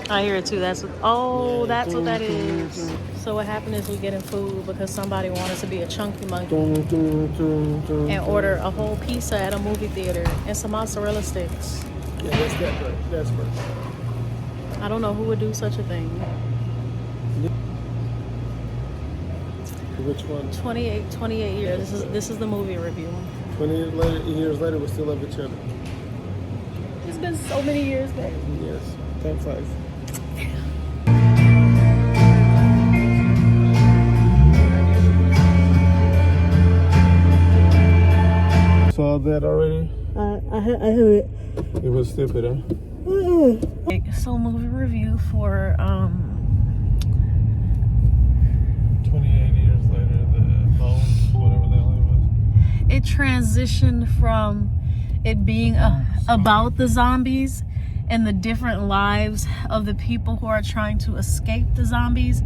I hear it too. That's what, that's what that is. So what happened is we getting food because somebody wanted to be a chunky monkey and order a whole pizza at a movie theater and some mozzarella sticks. Yeah, that's right. I don't know who would do such a thing. Which one? 28 years. This is the movie review. 20 years later, we still love each other. It's been so many years, babe. Yes, time flies. Saw that already? I have it. It was stupid, huh? So movie review for 28 years later, the Bones, whatever the hell it was. it transitioned from it being about the zombies and the different lives of the people who are trying to escape the zombies,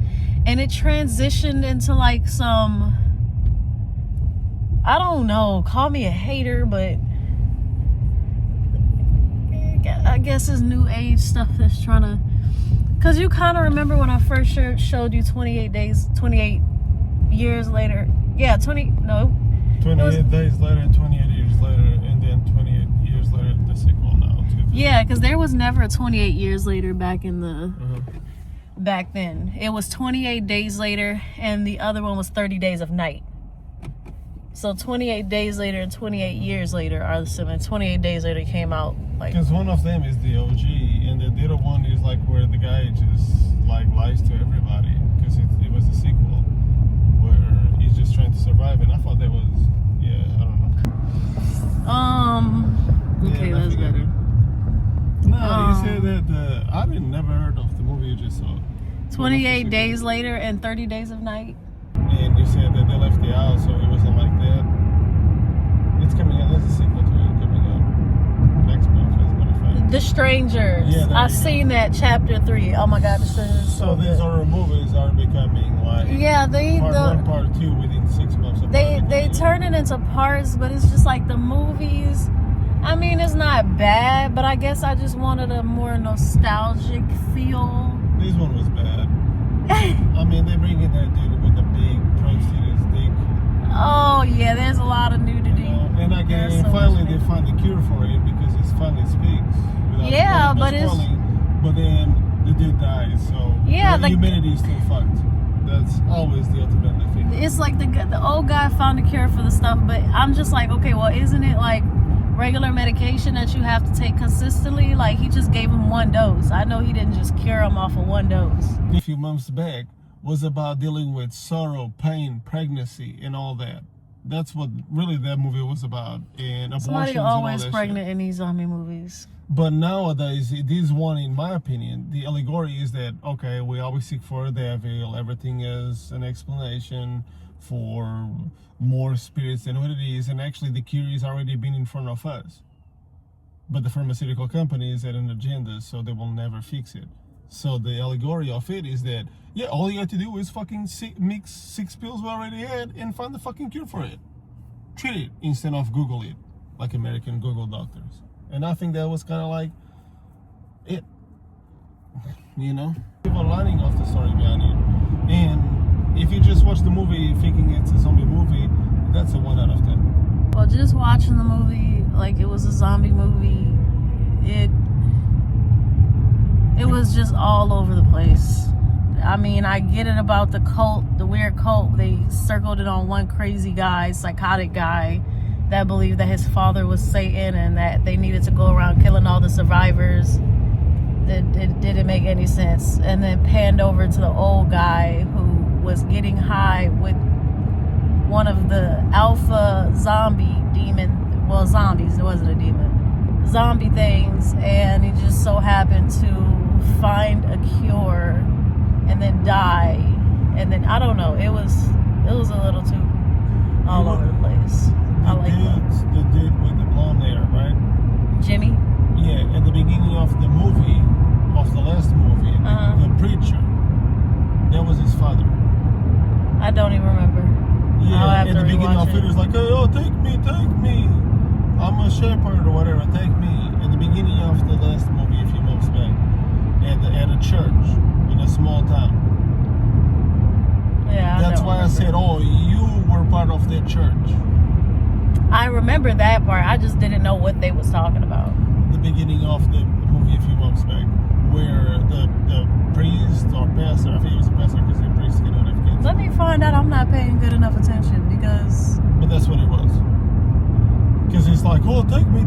and it transitioned into like some, I don't know, call me a hater, but I guess it's new age stuff that's trying to, because you kind of remember when I first showed you 28 years later. Yeah, 28 days later and 28 years later, and then 28 years later, the sequel now. Yeah, because there was never a 28 years later back in the, back then. It was 28 days later, and the other one was 30 Days of Night. So 28 days later and 28 years later are the same. 28 days later came out like. Because one of them is the OG, and the other one is like where the guy just like lies to everybody because it was a sequel where he's just trying to survive, and I thought that was I don't know. Okay, that's better. No, you said that I never heard of the movie you just saw. 28 days later and 30 Days of Night. And you said that they left the house, so it wasn't like that. It's coming out. There's a sequel to it coming out next month, as a matter of fact. The Strangers. Yeah, I've seen that chapter 3. Oh my God, The Strangers. Is so these horror movies are becoming like part 1, part 2 within 6 months. They turn it into parts, but it's just like the movies. I mean, it's not bad, but I guess I just wanted a more nostalgic feel. This one was bad. I mean, they bring in that dude with the big prostitute's dick. Oh yeah, there's a lot of nudity. And again, finally they find the cure for it because it finally speaks. Yeah, but it's. But then the dude dies, so humanity is still fucked. That's always the ultimate thing. It's like the old guy found a cure for the stuff, but I'm just like, okay, well, isn't it like regular medication that you have to take consistently? Like, he just gave him 1 dose. I know he didn't just cure him off of 1 dose. A few months back was about dealing with sorrow, pain, pregnancy, and all that. That's what really that movie was about. And abortions. Somebody always and all that pregnant shit. in these zombie movies. But nowadays, this one, in my opinion, the allegory is that, okay, we always seek for a devil. Everything is an explanation for more spirits than what it is. And actually, the cure is already been in front of us. But the pharmaceutical companies had an agenda, so they will never fix it. So the allegory of it is that, yeah, all you have to do is fucking mix 6 pills we already had and find the fucking cure for it. Treat it instead of Google it, like American Google doctors. And I think that was kind of like it, you know? People lining off the story behind it. And if you just watch the movie thinking it's a zombie movie, that's a 1 out of 10. Well, just watching the movie like it was a zombie movie, it was just all over the place. I mean, I get it about the cult, the weird cult. They circled it on one crazy guy, psychotic guy, that believed that his father was Satan and that they needed to go around killing all the survivors. It didn't make any sense. And then panned over to the old guy who was getting high with one of the alpha zombie demon, well, zombies, it wasn't a demon, zombie things, and he just so happened to find a cure and then die. And then, I don't know, it was a little too all over the place. The dude with the blonde hair, right? Jimmy? Yeah, at the beginning of the movie, of the last movie, the preacher, that was his father. I don't even remember. Yeah, at the beginning of it was like, oh, take me. I'm a shepherd or whatever, take me. At the beginning of the last movie, a few months back, at a church. part of their church. I remember that part. I just didn't know what they was talking about. The beginning of the movie a few months back, where the priest or pastor, I think it was a pastor because the priest cannot have kids. Let me find out. I'm not paying good enough attention because. But that's what it was. Because he's like, oh, take me.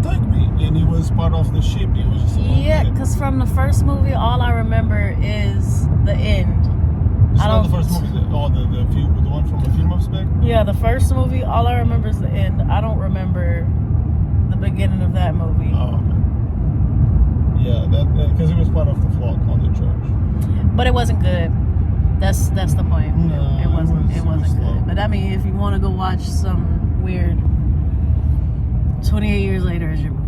And he was part of the ship. He was just a little Yeah, kid. because from the first movie, all I remember is the end. It's I not the don't- first movie, the one from a few months back. Yeah, the first movie, all I remember is the end. I don't remember the beginning of that movie. Oh, okay. Yeah, that because it was part of the flock on the church. But it wasn't good. That's the point. No, it wasn't it was good. slow. But I mean, if you want to go watch some weird 28 Years Later is your movie.